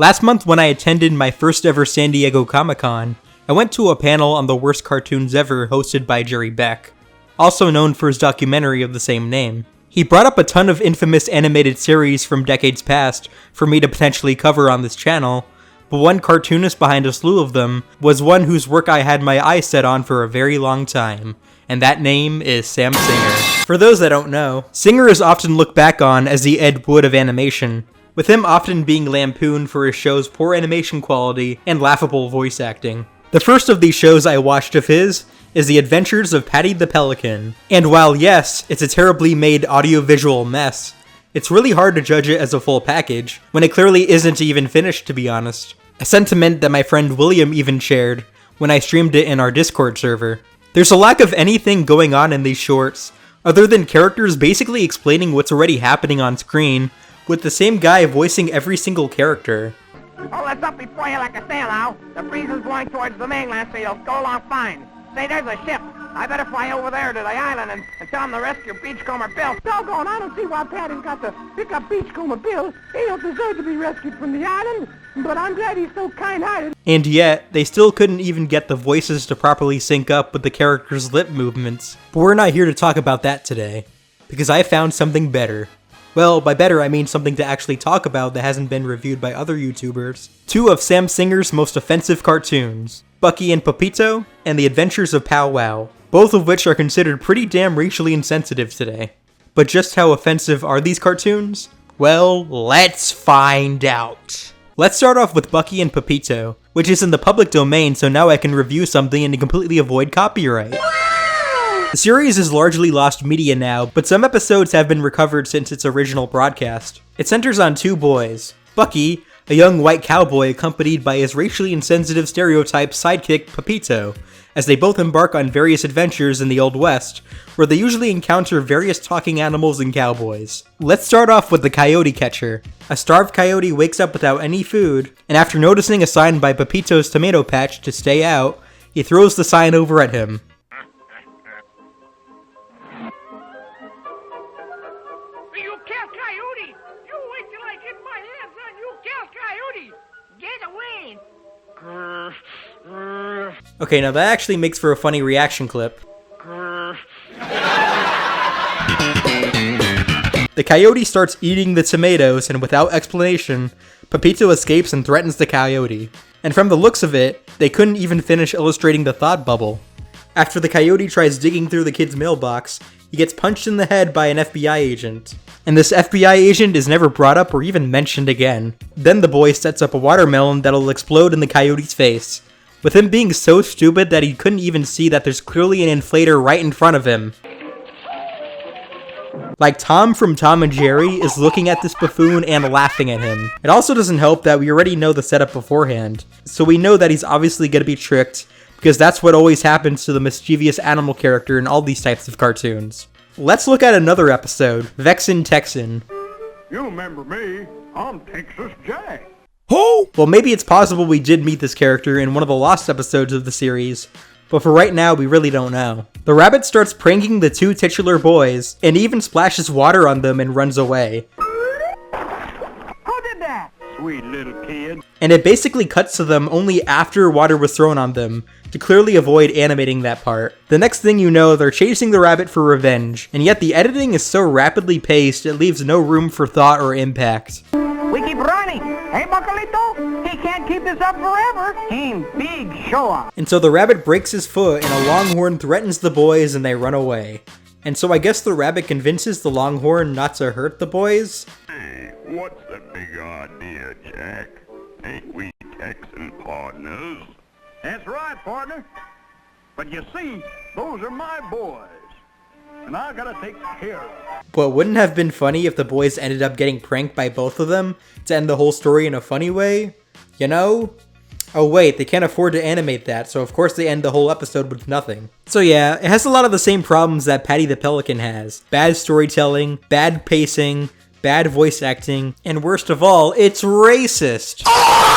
Last month when I attended my first ever San Diego Comic-Con, I went to a panel on the worst cartoons ever hosted by Jerry Beck, also known for his documentary of the same name. He brought up a ton of infamous animated series from decades past for me to potentially cover on this channel, but one cartoonist behind a slew of them was one whose work I had my eyes set on for a very long time, and that name is Sam Singer. For those that don't know, Singer is often looked back on as the Ed Wood of animation, with him often being lampooned for his show's poor animation quality and laughable voice acting. The first of these shows I watched of his is The Adventures of Paddy the Pelican, and while yes, it's a terribly made audiovisual mess, it's really hard to judge it as a full package, when it clearly isn't even finished, to be honest. A sentiment that my friend William even shared when I streamed it in our Discord server. There's a lack of anything going on in these shorts, other than characters basically explaining what's already happening on screen, with the same guy voicing every single character. Oh, that's up before you like a sail now. The breeze is blowing towards the mainland, so you'll go along fine. Say, there's a ship. I better fly over there to the island and tell them to rescue Beachcomber Bill. Doggone, I don't see why Paddy's got to pick up Beachcomber Bill. He don't deserve to be rescued from the island, but I'm glad he's so kind-hearted. And yet, they still couldn't even get the voices to properly sync up with the characters' lip movements. But we're not here to talk about that today, because I found something better. Well, by better I mean something to actually talk about that hasn't been reviewed by other YouTubers. Two of Sam Singer's most offensive cartoons, Bucky and Pepito, and The Adventures of Pow Wow, both of which are considered pretty damn racially insensitive today. But just how offensive are these cartoons? Well, let's find out. Let's start off with Bucky and Pepito, which is in the public domain, so now I can review something and completely avoid copyright. The series is largely lost media now, but some episodes have been recovered since its original broadcast. It centers on two boys. Bucky, a young white cowboy accompanied by his racially insensitive stereotype sidekick Pepito, as they both embark on various adventures in the Old West, where they usually encounter various talking animals and cowboys. Let's start off with the Coyote Catcher. A starved coyote wakes up without any food, and after noticing a sign by Pepito's tomato patch to stay out, he throws the sign over at him. Okay, now that actually makes for a funny reaction clip. The coyote starts eating the tomatoes, and without explanation, Pepito escapes and threatens the coyote. And from the looks of it, they couldn't even finish illustrating the thought bubble. After the coyote tries digging through the kid's mailbox, he gets punched in the head by an FBI agent. And this FBI agent is never brought up or even mentioned again. Then the boy sets up a watermelon that'll explode in the coyote's face, with him being so stupid that he couldn't even see that there's clearly an inflator right in front of him. Like Tom from Tom and Jerry is looking at this buffoon and laughing at him. It also doesn't help that we already know the setup beforehand, so we know that he's obviously gonna be tricked, because that's what always happens to the mischievous animal character in all these types of cartoons. Let's look at another episode, Texican Texan. You remember me, I'm Texas Jack. Oh! Well, maybe it's possible we did meet this character in one of the lost episodes of the series, but for right now, we really don't know. The rabbit starts pranking the two titular boys, and even splashes water on them and runs away. Who did that? Sweet little kid. And it basically cuts to them only after water was thrown on them, to clearly avoid animating that part. The next thing you know, they're chasing the rabbit for revenge, and yet the editing is so rapidly paced it leaves no room for thought or impact. We keep running. Hey, Buckalito, he can't keep this up forever. He's big show-off. And so the rabbit breaks his foot and a longhorn threatens the boys and they run away. And so I guess the rabbit convinces the longhorn not to hurt the boys? Hey, what's the big idea, Jack? Ain't we Texan partners? That's right, partner. But you see, those are my boys, and I gotta take care of them. But wouldn't it have been funny if the boys ended up getting pranked by both of them to end the whole story in a funny way? You know? Oh wait, they can't afford to animate that, so of course they end the whole episode with nothing. So yeah, it has a lot of the same problems that Paddy the Pelican has. Bad storytelling, bad pacing, bad voice acting, and worst of all, it's racist!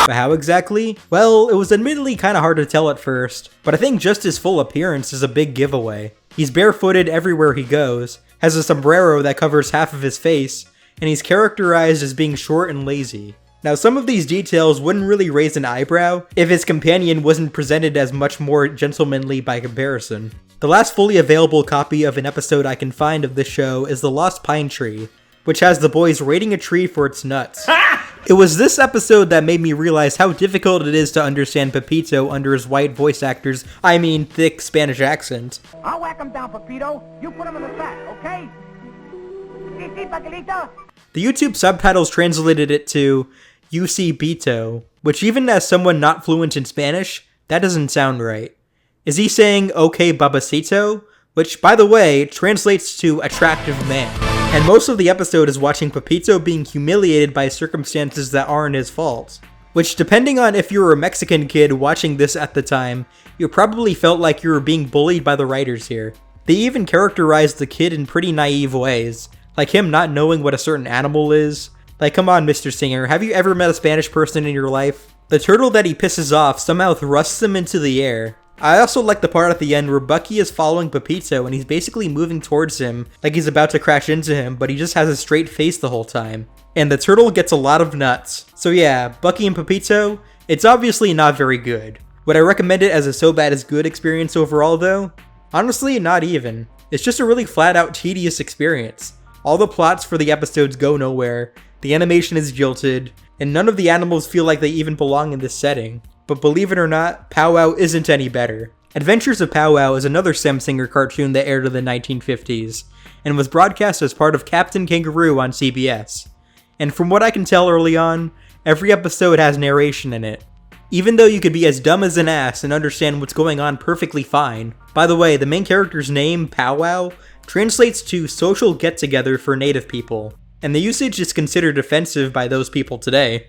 But how exactly? Well, it was admittedly kinda hard to tell at first, but I think just his full appearance is a big giveaway. He's barefooted everywhere he goes, has a sombrero that covers half of his face, and he's characterized as being short and lazy. Now, some of these details wouldn't really raise an eyebrow if his companion wasn't presented as much more gentlemanly by comparison. The last fully available copy of an episode I can find of this show is The Lost Pine Tree, which has the boys raiding a tree for its nuts. It was this episode that made me realize how difficult it is to understand Pepito under his white voice actor's, thick Spanish accent. I'll whack him down, Pepito. You put him in the sack, okay? Sí, Paquilita. The YouTube subtitles translated it to "You see Bito," which even as someone not fluent in Spanish, that doesn't sound right. Is he saying "Okay, babacito"? Which, by the way, translates to "attractive man." And most of the episode is watching Pepito being humiliated by circumstances that aren't his fault. Which, depending on if you were a Mexican kid watching this at the time, you probably felt like you were being bullied by the writers here. They even characterized the kid in pretty naive ways, like him not knowing what a certain animal is. Like, come on, Mr. Singer, have you ever met a Spanish person in your life? The turtle that he pisses off somehow thrusts him into the air. I also like the part at the end where Bucky is following Pepito and he's basically moving towards him like he's about to crash into him, but he just has a straight face the whole time. And the turtle gets a lot of nuts. So yeah, Bucky and Pepito, it's obviously not very good. Would I recommend it as a so bad is good experience overall though? Honestly, not even. It's just a really flat out tedious experience. All the plots for the episodes go nowhere, the animation is jilted, and none of the animals feel like they even belong in this setting. But believe it or not, Pow Wow isn't any better. Adventures of Pow Wow is another Sam Singer cartoon that aired in the 1950s, and was broadcast as part of Captain Kangaroo on CBS. And from what I can tell early on, every episode has narration in it. Even though you could be as dumb as an ass and understand what's going on perfectly fine. By the way, the main character's name, Pow Wow, translates to social get-together for native people, and the usage is considered offensive by those people today.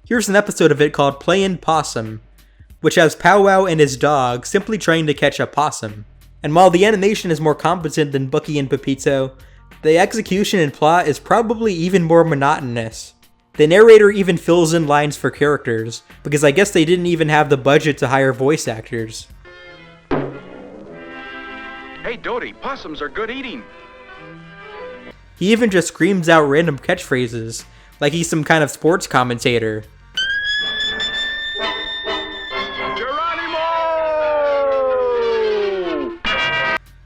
Here's an episode of it called Playin' Possum, which has Pow Wow and his dog simply trying to catch a possum. And while the animation is more competent than Bucky and Pepito, the execution and plot is probably even more monotonous. The narrator even fills in lines for characters, because I guess they didn't even have the budget to hire voice actors. Hey, Dodie, possums are good eating. He even just screams out random catchphrases, like he's some kind of sports commentator. Geronimo!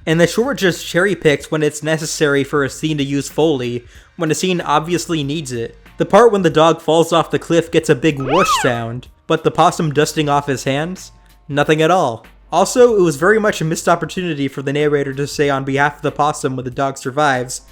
And the short just cherry-picks when it's necessary for a scene to use Foley, when a scene obviously needs it. The part when the dog falls off the cliff gets a big whoosh sound, but the possum dusting off his hands? Nothing at all. Also, it was very much a missed opportunity for the narrator to say on behalf of the possum when the dog survives,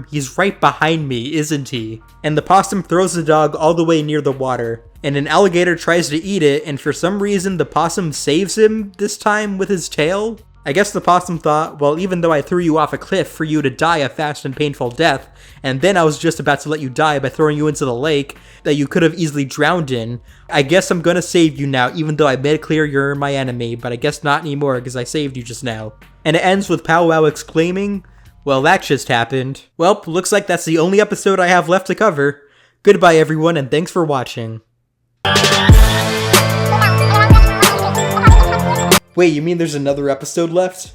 he's right behind me, isn't he? And the possum throws the dog all the way near the water, and an alligator tries to eat it, and for some reason the possum saves him this time with his tail? I guess the possum thought, well, even though I threw you off a cliff for you to die a fast and painful death, and then I was just about to let you die by throwing you into the lake that you could have easily drowned in, I guess I'm gonna save you now, even though I made it clear you're my enemy, but I guess not anymore because I saved you just now. And it ends with Pow Wow exclaiming, well, that just happened. Well, looks like that's the only episode I have left to cover. Goodbye everyone, and thanks for watching. Wait, you mean there's another episode left?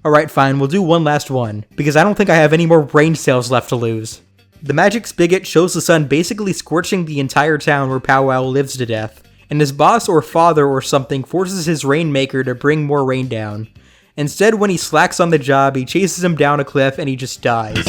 Alright, fine, we'll do one last one, because I don't think I have any more brain cells left to lose. The magic spigot shows the sun basically scorching the entire town where Pow Wow lives to death, and his boss or father or something forces his rainmaker to bring more rain down. Instead, when he slacks on the job, he chases him down a cliff and he just dies.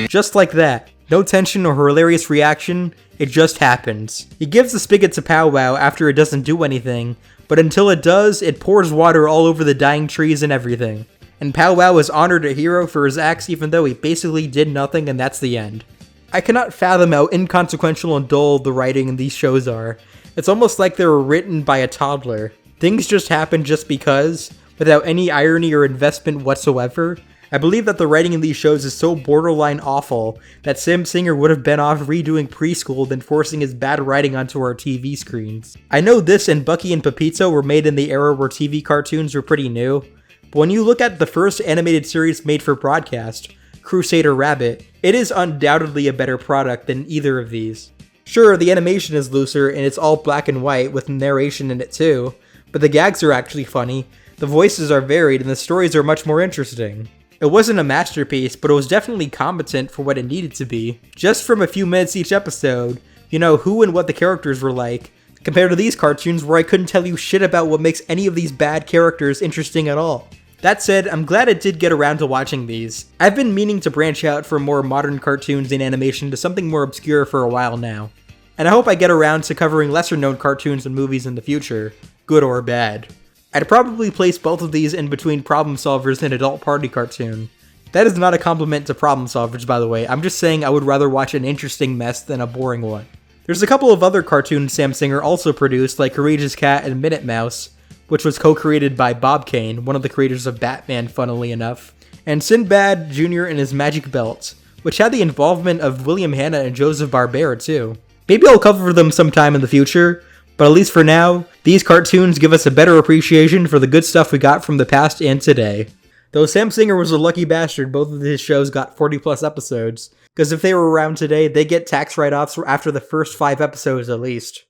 Just like that. No tension or hilarious reaction, it just happens. He gives the spigot to Pow Wow after it doesn't do anything, but until it does, it pours water all over the dying trees and everything. And Pow Wow is honored a hero for his acts even though he basically did nothing, and that's the end. I cannot fathom how inconsequential and dull the writing in these shows are. It's almost like they were written by a toddler. Things just happen just because, without any irony or investment whatsoever. I believe that the writing in these shows is so borderline awful that Sam Singer would have been off redoing preschool than forcing his bad writing onto our TV screens. I know this and Bucky and Pepito were made in the era where TV cartoons were pretty new, but when you look at the first animated series made for broadcast, Crusader Rabbit, it is undoubtedly a better product than either of these. Sure, the animation is looser and it's all black and white with narration in it too, but the gags are actually funny, the voices are varied, and the stories are much more interesting. It wasn't a masterpiece, but it was definitely competent for what it needed to be. Just from a few minutes each episode, you know who and what the characters were like, compared to these cartoons where I couldn't tell you shit about what makes any of these bad characters interesting at all. That said, I'm glad I did get around to watching these. I've been meaning to branch out from more modern cartoons and animation to something more obscure for a while now. And I hope I get around to covering lesser known cartoons and movies in the future, good or bad. I'd probably place both of these in between Problem Solvers and Adult Party Cartoon. That is not a compliment to Problem Solvers, by the way. I'm just saying I would rather watch an interesting mess than a boring one. There's a couple of other cartoons Sam Singer also produced, like Courageous Cat and Minute Mouse, which was co-created by Bob Kane, one of the creators of Batman, funnily enough, and Sinbad Jr. and His Magic Belt, which had the involvement of William Hanna and Joseph Barbera too. Maybe I'll cover them sometime in the future, but at least for now, these cartoons give us a better appreciation for the good stuff we got from the past and today. Though Sam Singer was a lucky bastard, both of his shows got 40 plus episodes, because if they were around today, they get tax write-offs after the first 5 episodes at least.